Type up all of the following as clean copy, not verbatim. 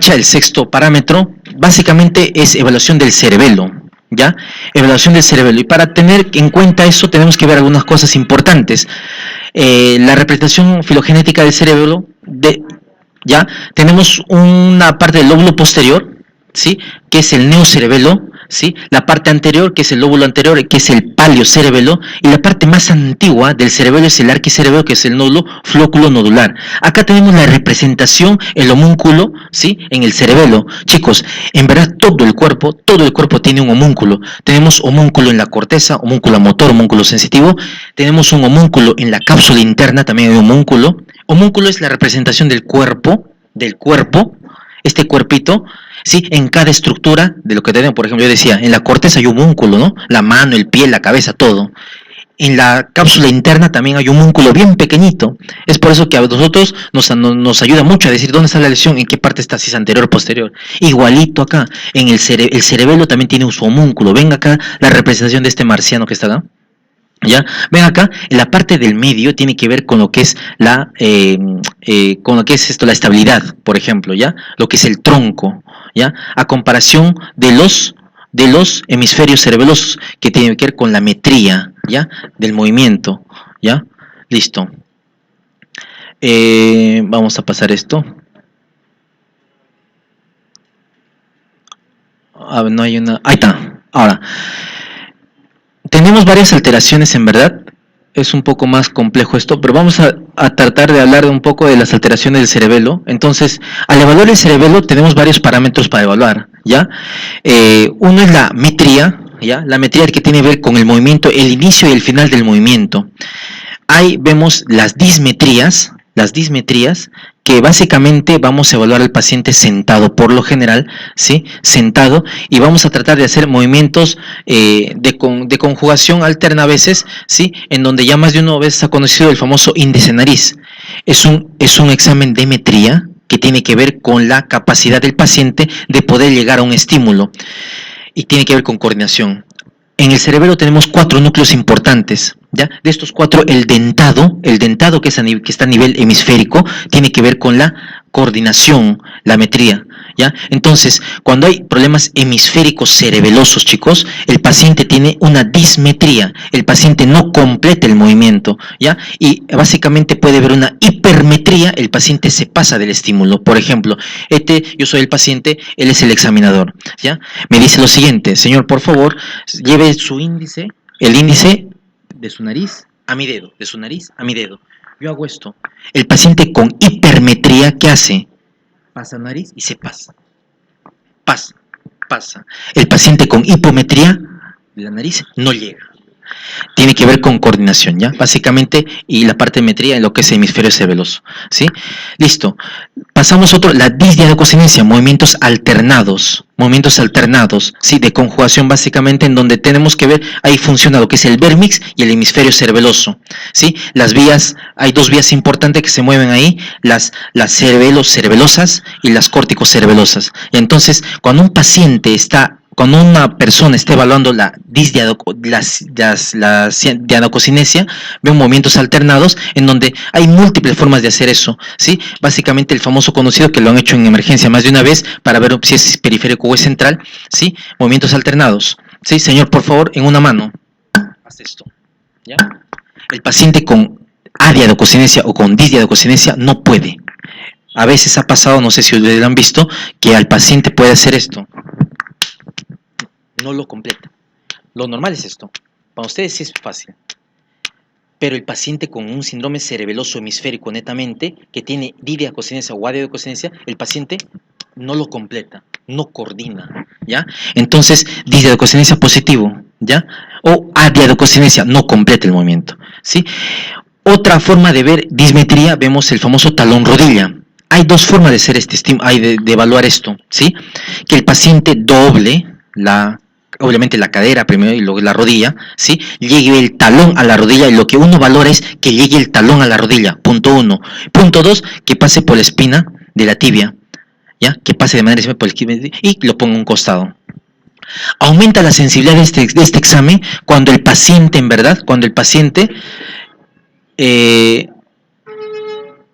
derecha, el sexto parámetro, básicamente es evaluación del cerebelo, ¿ya? Evaluación del cerebelo. Y para tener en cuenta eso tenemos que ver algunas cosas importantes. La representación filogenética del cerebelo, ¿ya? Tenemos una parte del lóbulo posterior, ¿sí? Que es el neocerebelo, ¿sí? La parte anterior, que es el lóbulo anterior, que es el paliocerebelo, y la parte más antigua del cerebelo es el arquicerebelo, que es el nódulo flóculo nodular. Acá tenemos la representación, el homúnculo, ¿sí? En el cerebelo. Chicos, en verdad todo el cuerpo tiene un homúnculo. Tenemos homúnculo en la corteza, homúnculo motor, homúnculo sensitivo. Tenemos un homúnculo en la cápsula interna, también hay un homúnculo. Homúnculo es la representación del cuerpo, este cuerpito, ¿sí? En cada estructura de lo que tenemos. Por ejemplo, yo decía, en la corteza hay un homúnculo, ¿no? La mano, el pie, la cabeza, todo. En la cápsula interna también hay un homúnculo bien pequeñito. Es por eso que a nosotros nos ayuda mucho a decir dónde está la lesión, en qué parte está, si es anterior o posterior. Igualito acá, en el cerebelo también tiene su homúnculo. Ven acá la representación de este marciano que está acá. ¿Ya? Ven acá, en la parte del medio tiene que ver con lo que es la estabilidad, por ejemplo, ¿ya? Lo que es el tronco, ¿ya? A comparación de los hemisferios cerebelosos, que tienen que ver con la metría, ¿ya? Del movimiento, ¿ya? Listo. Vamos a pasar esto. A ver, no hay una... Ahí está. Ahora, tenemos varias alteraciones, en verdad. Es un poco más complejo esto, pero vamos a tratar de hablar un poco de las alteraciones del cerebelo. Entonces, al evaluar el cerebelo tenemos varios parámetros para evaluar, ¿ya? Uno es la metría, ¿ya? La metría que tiene que ver con el movimiento, el inicio y el final del movimiento. Ahí vemos las dismetrías, que básicamente vamos a evaluar al paciente sentado, por lo general, ¿sí? Sentado, y vamos a tratar de hacer movimientos de conjugación alterna a veces, ¿sí? En donde ya más de una vez ha conocido el famoso índice nariz. Es un examen de metría que tiene que ver con la capacidad del paciente de poder llegar a un estímulo, y tiene que ver con coordinación. En el cerebelo tenemos 4 núcleos importantes, ¿ya? De estos 4, el dentado que está a nivel hemisférico, tiene que ver con la coordinación, la metría, ¿ya? Entonces, cuando hay problemas hemisféricos cerebelosos, chicos, el paciente tiene una dismetría, el paciente no completa el movimiento, ¿ya? Y básicamente puede haber una hipermetría, el paciente se pasa del estímulo. Por ejemplo, yo soy el paciente, él es el examinador, ¿ya? Me dice lo siguiente: señor, por favor, lleve su índice, el índice de su nariz a mi dedo, de su nariz a mi dedo. Yo hago esto. El paciente con hipermetría, ¿qué hace? Pasa nariz y se pasa. Pasa. El paciente con hipometría de la nariz no llega. Tiene que ver con coordinación, ¿ya? Básicamente, y la parte de metría en lo que es el hemisferio cerebeloso, ¿sí? Listo. Pasamos a otro, la disdiadococinesia, movimientos alternados, ¿sí? De conjugación, básicamente, en donde tenemos que ver, ahí funciona lo que es el vérmix y el hemisferio cerebeloso, ¿sí? Las vías, hay 2 vías importantes que se mueven ahí, las cerebelosas y las córtico-cerebelosas. Y entonces, cuando una persona está evaluando la disdiadococinesia, ve movimientos alternados en donde hay múltiples formas de hacer eso, ¿sí? Básicamente el famoso conocido, que lo han hecho en emergencia más de una vez para ver si es periférico o es central, ¿sí? Movimientos alternados, ¿sí? Señor, por favor, en una mano, haz esto, ¿ya? El paciente con adiadococinesia o con disdiadococinesia no puede. A veces ha pasado, no sé si ustedes lo han visto, que al paciente puede hacer esto. No lo completa. Lo normal es esto. Para ustedes sí es fácil. Pero el paciente con un síndrome cerebeloso hemisférico netamente, que tiene disdiadococinesia o adiadococinesia, el paciente no lo completa, no coordina, ¿ya? Entonces, disdiadococinesia positivo, ¿ya? O adiadococinesia, no completa el movimiento, ¿sí? Otra forma de ver dismetría, vemos el famoso talón-rodilla. Hay 2 formas de hacer de evaluar esto, ¿sí? Que el paciente doble obviamente la cadera primero y luego la rodilla, ¿sí? Llegue el talón a la rodilla, y lo que uno valora es que llegue el talón a la rodilla, punto 1. Punto 2, que pase por la espina de la tibia, ¿ya? Que pase de manera por el y lo ponga a un costado. Aumenta la sensibilidad de este examen cuando el paciente,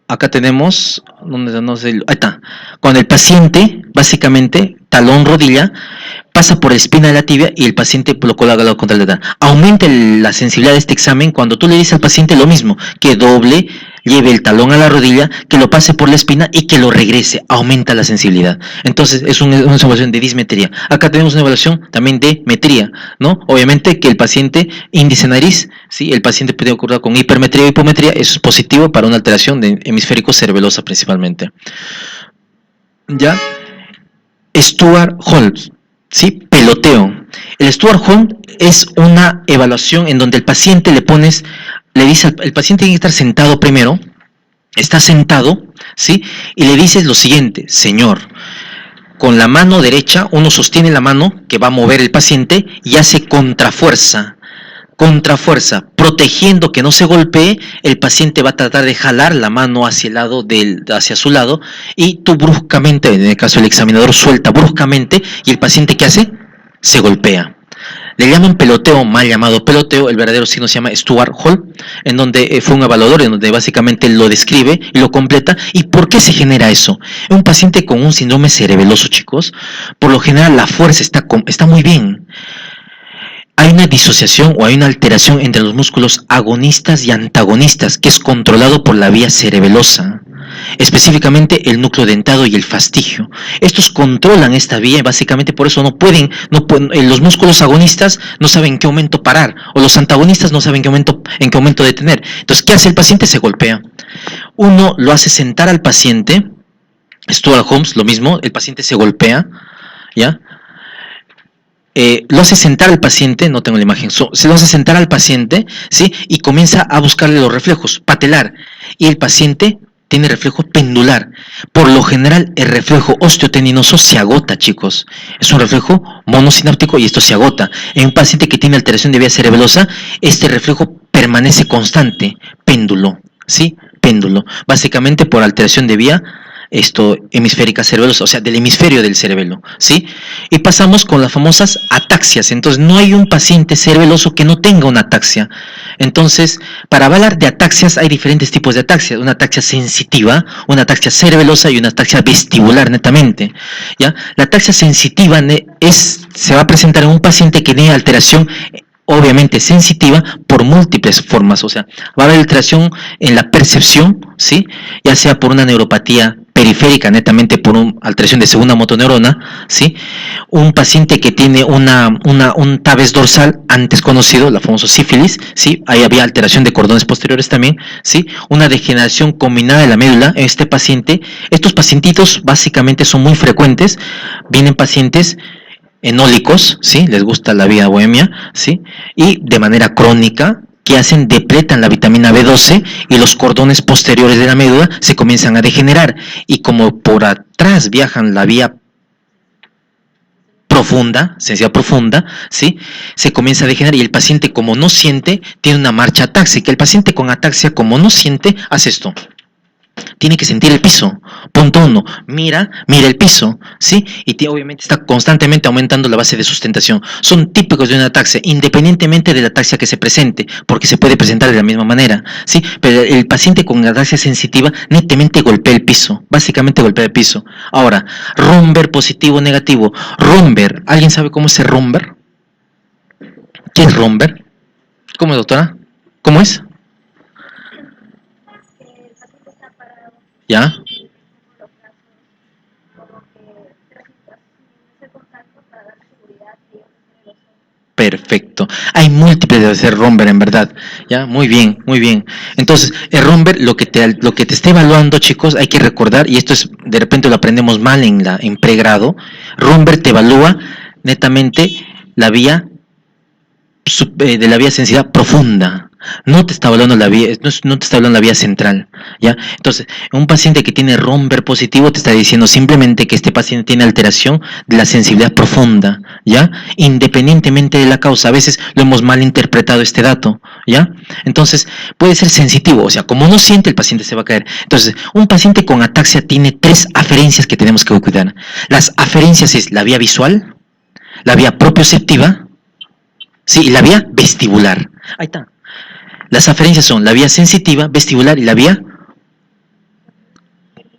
acá tenemos, ¿dónde no sé? Ahí está. Cuando el paciente, básicamente, talón, rodilla, pasa por la espina de la tibia y el paciente lo coloca contra la tibia. Aumenta la sensibilidad de este examen cuando tú le dices al paciente lo mismo, que doble, lleve el talón a la rodilla, que lo pase por la espina y que lo regrese, aumenta la sensibilidad. Entonces es una evaluación de dismetría. Acá tenemos una evaluación también de metría, ¿no? Obviamente que el paciente índice nariz, ¿sí? El paciente puede ocurrir con hipermetría o hipometría, eso es positivo para una alteración de hemisférico cerebelosa principalmente. ¿Ya? Stuart Holmes, ¿sí? Peloteo. El Stuart Holmes es una evaluación en donde el paciente le dice, el paciente tiene que estar sentado primero, está sentado, ¿sí? Y le dices lo siguiente: señor, con la mano derecha uno sostiene la mano que va a mover el paciente y hace contrafuerza, protegiendo que no se golpee. El paciente va a tratar de jalar la mano hacia su lado, y tú bruscamente, en el caso del examinador, suelta bruscamente, y el paciente, ¿qué hace? Se golpea. Le llaman peloteo, mal llamado peloteo. El verdadero signo se llama Stuart Hall, en donde fue un evaluador, en donde básicamente lo describe y lo completa. ¿Y por qué se genera eso? Un paciente con un síndrome cerebeloso, chicos, por lo general la fuerza está muy bien. Hay una disociación o hay una alteración entre los músculos agonistas y antagonistas, que es controlado por la vía cerebelosa, específicamente el núcleo dentado y el fastigio. Estos controlan esta vía y básicamente por eso no pueden, los músculos agonistas no saben en qué momento parar, o los antagonistas no saben en qué momento detener. Entonces, ¿qué hace el paciente? Se golpea. Uno lo hace sentar al paciente. Stuart Holmes, lo mismo, el paciente se golpea, ¿ya? Lo hace sentar al paciente, no tengo la imagen, se lo hace sentar al paciente, ¿sí? Y comienza a buscarle los reflejos, patelar, y el paciente tiene reflejo pendular. Por lo general, el reflejo osteotendinoso se agota, chicos. Es un reflejo monosináptico y esto se agota. En un paciente que tiene alteración de vía cerebelosa, este reflejo permanece constante, péndulo, ¿sí? Péndulo, básicamente por alteración de vía hemisférica cerebelosa, o sea, del hemisferio del cerebelo, ¿sí? Y pasamos con las famosas ataxias. Entonces, no hay un paciente cerebeloso que no tenga una ataxia. Entonces, para hablar de ataxias, hay diferentes tipos de ataxias: una ataxia sensitiva, una ataxia cerebelosa y una ataxia vestibular, netamente, ¿ya? La ataxia sensitiva se va a presentar en un paciente que tiene alteración obviamente sensitiva por múltiples formas. O sea, va a haber alteración en la percepción, ¿sí? Ya sea por una neuropatía periférica, netamente por una alteración de segunda motoneurona, ¿sí? Un paciente que tiene un tabes dorsal antes conocido, la famosa sífilis, ¿sí? Ahí había alteración de cordones posteriores también, ¿sí? Una degeneración combinada de la médula en este paciente. Estos pacientitos básicamente son muy frecuentes. Vienen pacientes enólicos, ¿sí? Les gusta la vía bohemia, ¿sí? Y de manera crónica, que hacen, depletan la vitamina B12 y los cordones posteriores de la médula se comienzan a degenerar, y como por atrás viajan la vía profunda, sensibilidad profunda, ¿sí? Se comienza a degenerar, y el paciente, como no siente, tiene una marcha atáxica. El paciente con ataxia, como no siente, hace esto. Tiene que sentir el piso. Punto 1, mira el piso, ¿sí? Y obviamente está constantemente aumentando la base de sustentación. Son típicos de una ataxia, independientemente de la ataxia que se presente, porque se puede presentar de la misma manera, ¿sí? Pero el paciente con ataxia sensitiva netamente golpea el piso, básicamente golpea el piso. Ahora, Romberg positivo o negativo. Romberg, ¿alguien sabe cómo es el Romberg? ¿Qué es Romberg? ¿Cómo es, doctora? ¿Cómo es? ¿Ya? Perfecto. Hay múltiples de hacer Romberg, en verdad. Ya, muy bien, muy bien. Entonces, el Romberg, lo que te está evaluando, chicos, hay que recordar, y esto es, de repente lo aprendemos mal en pregrado. Romberg te evalúa netamente la vía de la vía sensibilidad profunda. No te está hablando la vía, no te está hablando la vía central, ¿ya? Entonces, un paciente que tiene Romberg positivo te está diciendo simplemente que este paciente tiene alteración de la sensibilidad profunda, ¿ya? Independientemente de la causa. A veces lo hemos mal interpretado este dato, ¿ya? Entonces, puede ser sensitivo, o sea, como no siente, el paciente se va a caer. Entonces, un paciente con ataxia tiene 3 aferencias que tenemos que cuidar. Las aferencias es la vía visual, la vía propioceptiva, sí, y la vía vestibular. Ahí está. Las aferencias son la vía sensitiva, vestibular y la vía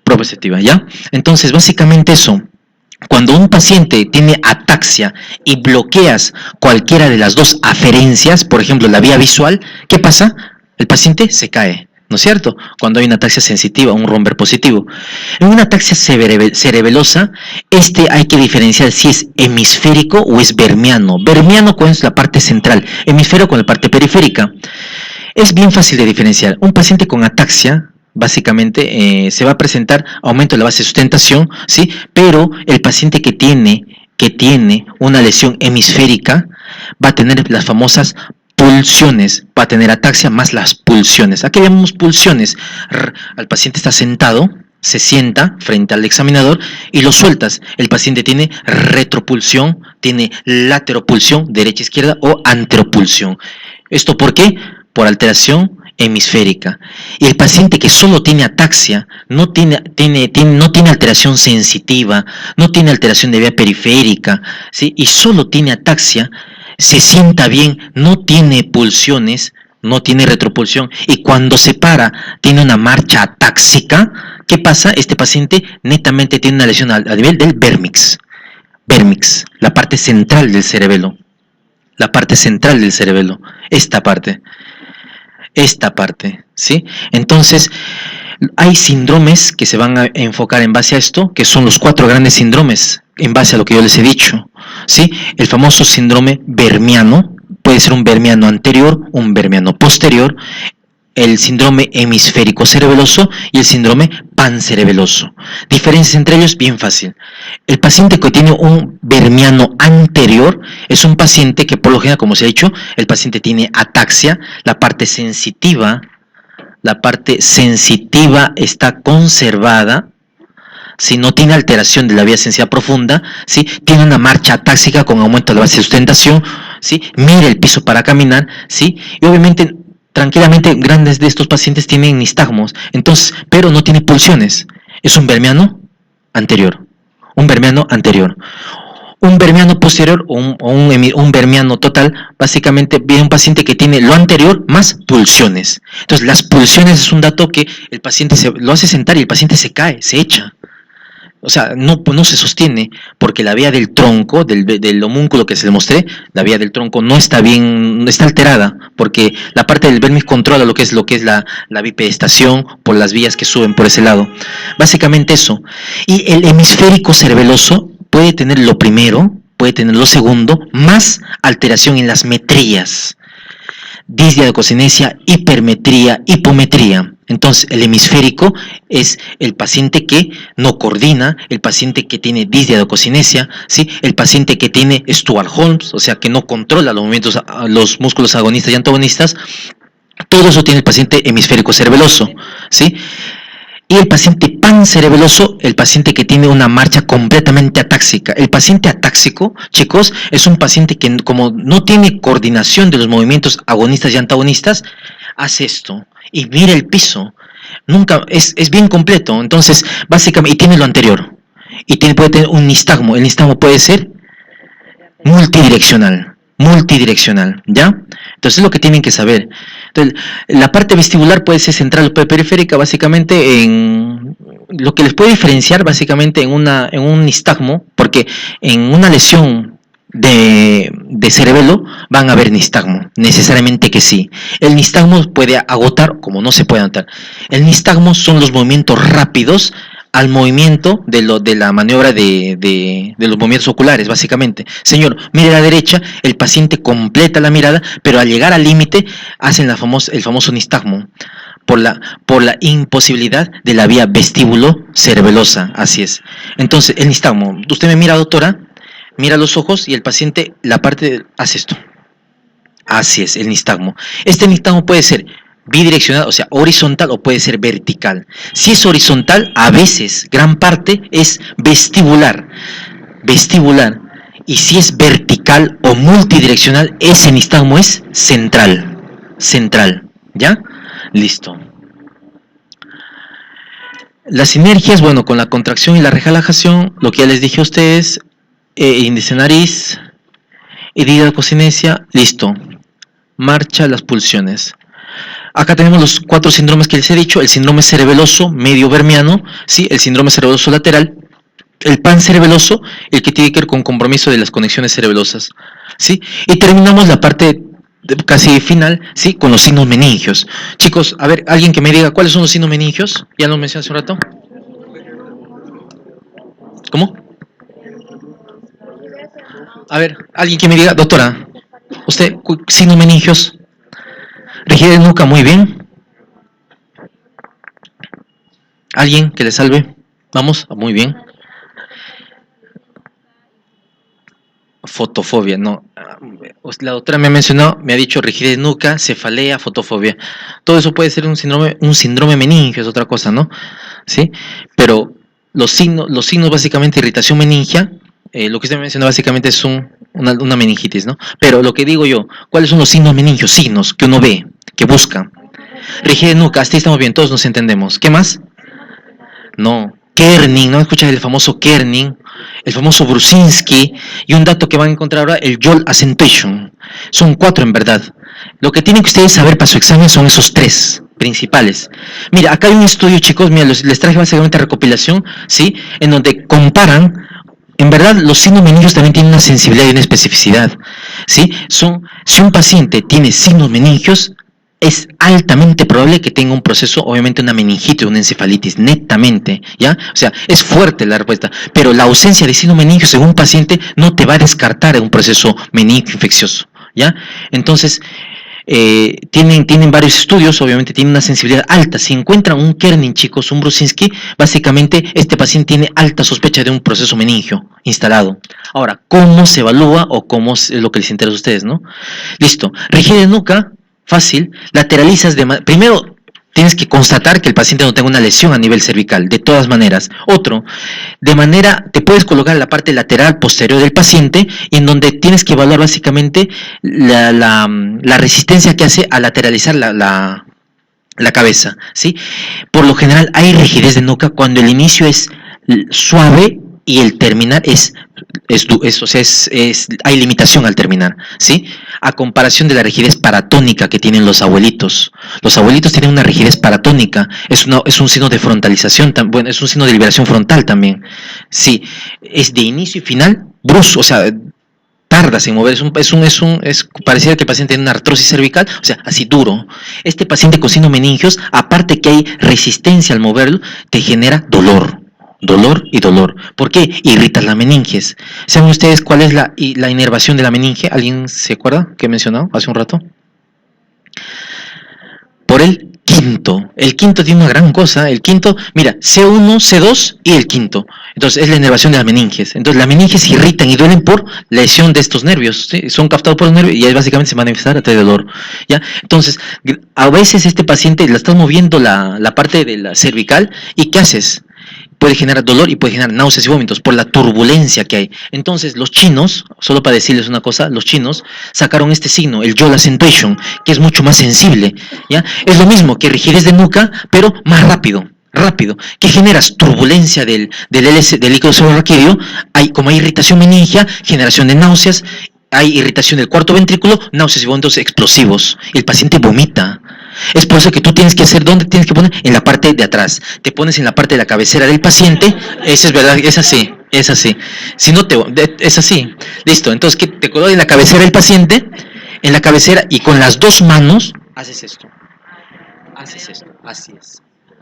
propositiva, ¿ya? Entonces, básicamente eso. Cuando un paciente tiene ataxia y bloqueas cualquiera de las dos aferencias, por ejemplo, la vía visual, ¿qué pasa? El paciente se cae, ¿no es cierto? Cuando hay una ataxia sensitiva, un romper positivo. En una ataxia cerebelosa, hay que diferenciar si es hemisférico o es vermiano. Vermiano con la parte central, hemisférico con la parte periférica. Es bien fácil de diferenciar. Un paciente con ataxia, básicamente, se va a presentar aumento de la base de sustentación, ¿sí? Pero el paciente que tiene una lesión hemisférica va a tener las famosas pulsiones, va a tener ataxia más las pulsiones. ¿A qué llamamos pulsiones? Al paciente está sentado, se sienta frente al examinador y lo sueltas. El paciente tiene retropulsión, tiene lateropulsión, derecha-izquierda o anteropulsión. ¿Esto por qué? Por alteración hemisférica. Y el paciente que solo tiene ataxia, no tiene alteración sensitiva, no tiene alteración de vía periférica, ¿sí? Y solo tiene ataxia, se sienta bien, no tiene pulsiones, no tiene retropulsión, y cuando se para, tiene una marcha atáxica. ¿Qué pasa? Este paciente netamente tiene una lesión a nivel del vérmix, la parte central del cerebelo, esta parte, ¿sí? Entonces, hay síndromes que se van a enfocar en base a esto, que son los 4 grandes síndromes, en base a lo que yo les he dicho, ¿sí? El famoso síndrome vermiano, puede ser un vermiano anterior, un vermiano posterior, el síndrome hemisférico cerebeloso y el síndrome pancerebeloso. Diferencias entre ellos, bien fácil. El paciente que tiene un vermiano anterior es un paciente que, por lo general, como se ha dicho, el paciente tiene ataxia, la parte sensitiva está conservada, si no tiene alteración de la vía sensitiva profunda, ¿sí? Tiene una marcha atáxica con aumento de la base de sustentación, ¿sí? Mira el piso para caminar, ¿sí? Y obviamente, tranquilamente, grandes de estos pacientes tienen nistagmos, entonces, pero no tiene pulsiones. Es un vermiano anterior. Un vermiano posterior o un vermiano total, básicamente viene un paciente que tiene lo anterior más pulsiones. Entonces, las pulsiones es un dato que el paciente lo hace sentar y el paciente se cae, se echa. O sea, no se sostiene, porque la vía del tronco, del homúnculo que se le mostré, la vía del tronco no está bien, está alterada, porque la parte del vérmix controla lo que es la bipedestación por las vías que suben por ese lado. Básicamente eso. Y el hemisférico cerebeloso puede tener lo primero, puede tener lo segundo, más alteración en las metrías. Disdiadococinesia, hipermetría, hipometría. Entonces, el hemisférico es el paciente que no coordina, el paciente que tiene disdiadococinesia, ¿sí? El paciente que tiene Stewart-Holmes, o sea, que no controla los movimientos, los músculos agonistas y antagonistas. Todo eso tiene el paciente hemisférico cerebeloso, ¿sí? Y el paciente pancerebeloso, el paciente que tiene una marcha completamente atáxica. El paciente atáxico, chicos, es un paciente que, como no tiene coordinación de los movimientos agonistas y antagonistas, hace esto y mira el piso. Nunca es bien completo. Entonces, básicamente, y tiene lo anterior. Y puede tener un nistagmo. El nistagmo puede ser multidireccional, ¿ya? Entonces es lo que tienen que saber. Entonces, la parte vestibular puede ser central o periférica, básicamente en lo que les puede diferenciar básicamente en un nistagmo, porque en una lesión de cerebelo van a haber nistagmo, necesariamente que sí. El nistagmo puede agotar como no se puede anotar. El nistagmo son los movimientos rápidos al movimiento de la maniobra de los movimientos oculares, básicamente. Señor, mire a la derecha, el paciente completa la mirada, pero al llegar al límite hacen el famoso nistagmo, por la imposibilidad de la vía vestíbulo-cerebelosa, así es. Entonces, el nistagmo, usted me mira, doctora, mira los ojos y el paciente, hace esto. Así es, el nistagmo. Este nistagmo puede ser bidireccional, o sea, horizontal, o puede ser vertical. Si es horizontal, a veces, gran parte, es vestibular. Y si es vertical o multidireccional, ese nistagmo es central. ¿Ya? Listo. Las sinergias, bueno, con la contracción y la relajación, lo que ya les dije a ustedes, índice nariz, disdiadococinesia, listo. Marcha las pulsiones. Acá tenemos los 4 síndromes que les he dicho: el síndrome cerebeloso medio vermiano, ¿sí? El síndrome cerebeloso lateral, el pancerebeloso, el que tiene que ver con compromiso de las conexiones cerebelosas, ¿sí? Y terminamos la parte casi final, ¿sí? Con los signos meningios. Chicos, a ver, alguien que me diga cuáles son los signos meningios. ¿Ya lo mencioné hace un rato? ¿Cómo? A ver, alguien que me diga, doctora, usted, signos meningios. Rigidez de nuca, muy bien. ¿Alguien que le salve? Vamos, muy bien. Fotofobia, no. La doctora me ha mencionado, me ha dicho rigidez de nuca, cefalea, fotofobia. Todo eso puede ser un síndrome meningio, es otra cosa, ¿no? ¿Sí? Pero los signos básicamente, irritación meningia, lo que usted me menciona básicamente es una meningitis, ¿no? Pero lo que digo yo, ¿cuáles son los signos meningios? Signos que uno ve, que busca. Rigidez de nuca, hasta ahí estamos bien, todos nos entendemos. ¿Qué más? No. Kerning, ¿no? Escuchas el famoso Kerning, el famoso Brusinski, y un dato que van a encontrar ahora, el Joel Accentuation. Son 4 en verdad. Lo que tienen que ustedes saber para su examen son esos 3 principales. Mira, acá hay un estudio, chicos, mira, les traje básicamente recopilación, ¿sí? En donde comparan, en verdad, los signos meningios también tienen una sensibilidad y una especificidad, ¿sí? Si un paciente tiene signos meningios, es altamente probable que tenga un proceso, obviamente una meningitis, una encefalitis, netamente, ¿ya? O sea, es fuerte la respuesta, pero la ausencia de signos meningios en un paciente no te va a descartar un proceso meningio infeccioso, ¿ya? Entonces, tienen varios estudios, obviamente tienen una sensibilidad alta. Si encuentran un Kerning, chicos, un Brusinski, básicamente este paciente tiene alta sospecha de un proceso meningio instalado. Ahora, ¿cómo se evalúa o cómo es lo que les interesa a ustedes, no? Listo. Rigidez de nuca, fácil. Lateralizas primero tienes que constatar que el paciente no tenga una lesión a nivel cervical, de todas maneras. Otro, te puedes colocar en la parte lateral posterior del paciente, y en donde tienes que evaluar básicamente la resistencia que hace a lateralizar la cabeza, ¿sí? Por lo general hay rigidez de nuca cuando el inicio es suave y el terminar hay limitación al terminar, ¿sí? A comparación de la rigidez paratónica que tienen los abuelitos. Los abuelitos tienen una rigidez paratónica, es un signo de frontalización, bueno, es un signo de liberación frontal también. Sí, es de inicio y final brusco, o sea, tardas en mover, pareciera que el paciente tiene una artrosis cervical, o sea, así duro. Este paciente con signos meningios, aparte que hay resistencia al moverlo, te genera dolor y dolor. ¿Por qué? Irritas la meninges. ¿Saben ustedes cuál es la inervación de la meninge? ¿Alguien se acuerda que he mencionado hace un rato? Por el quinto. El quinto tiene una gran cosa. El quinto, mira, C1, C2 y el quinto. Entonces es la inervación de las meninges. Entonces las meninges irritan y duelen por lesión de estos nervios, ¿sí? Son captados por los nervios y ahí básicamente se manifestará a través del dolor, ¿ya? Entonces, a veces este paciente la estás moviendo la parte de la cervical, y ¿qué haces? Puede generar dolor y puede generar náuseas y vómitos por la turbulencia que hay. Entonces los chinos, solo para decirles una cosa, los chinos sacaron este signo, el Joel Accentuation, que es mucho más sensible, ¿ya? Es lo mismo que rigidez de nuca, pero más rápido. Que generas turbulencia del líquido subarachnoideo, como hay irritación meningia, generación de náuseas, hay irritación del cuarto ventrículo, náuseas y vómitos explosivos. El paciente vomita. Es por eso que tú tienes que hacer, ¿dónde tienes que poner? En la parte de atrás. Te pones en la parte de la cabecera del paciente. Esa es verdad, es así. Si no es así. Listo. Entonces, que te colocas en la cabecera del paciente, en la cabecera, y con las 2 manos haces esto. Así es.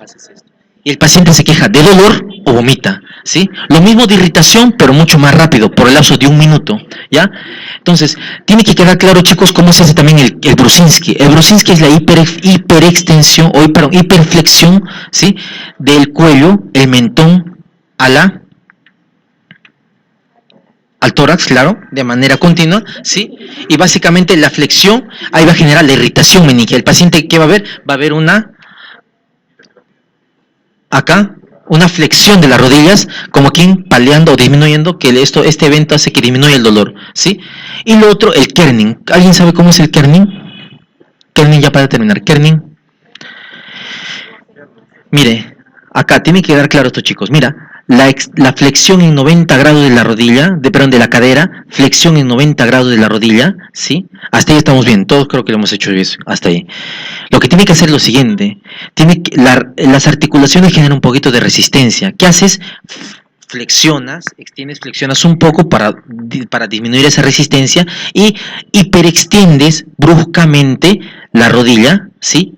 Haces esto. Y el paciente se queja de dolor o vomita, ¿sí? Lo mismo de irritación, pero mucho más rápido, por el lapso de 1 minuto, ¿ya? Entonces, tiene que quedar claro, chicos, cómo se hace también el Brusinski. El Brusinski es la hiperextensión, hiperflexión, ¿sí? Del cuello, el mentón, al tórax, claro, de manera continua, ¿sí? Y básicamente la flexión, ahí va a generar la irritación meningia. El paciente, ¿qué va a ver? Va a haber acá, una flexión de las rodillas, como quien paleando o disminuyendo, que este evento hace que disminuya el dolor, ¿sí? Y lo otro, el Kerning. ¿Alguien sabe cómo es el Kerning? Kerning, ya para terminar. Kerning. Mire, acá tiene que quedar claro esto, chicos. Mira, la flexión en 90 grados de la rodilla, de la cadera, flexión en 90 grados de la rodilla, ¿sí? Hasta ahí estamos bien, todos creo que lo hemos hecho bien, hasta ahí. Lo que tiene que hacer es lo siguiente, las articulaciones generan un poquito de resistencia. ¿Qué haces? Flexionas un poco para disminuir esa resistencia y hiperextiendes bruscamente la rodilla, ¿sí?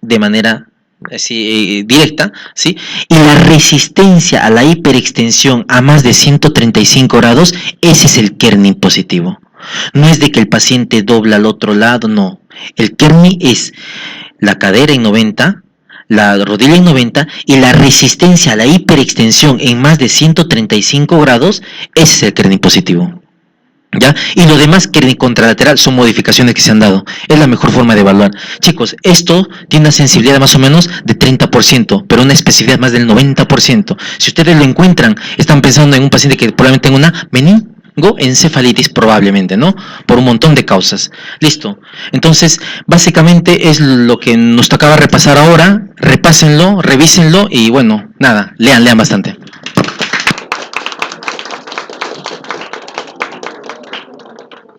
De manera así, directa, ¿sí? Y la resistencia a la hiperextensión a más de 135 grados, ese es el kerning positivo. No es de que el paciente dobla al otro lado, no. El kerning es la cadera en 90, la rodilla en 90 y la resistencia a la hiperextensión en más de 135 grados, ese es el kerning positivo. ¿Ya? Y lo demás, kerning contralateral, son modificaciones que se han dado. Es la mejor forma de evaluar. Chicos, esto tiene una sensibilidad más o menos de 30%, pero una especificidad más del 90%. Si ustedes lo encuentran, están pensando en un paciente que probablemente tenga una meningoencefalitis, probablemente, ¿no? Por un montón de causas. Listo. Entonces, básicamente es lo que nos tocaba repasar ahora. Repásenlo, revísenlo y bueno, nada, lean bastante.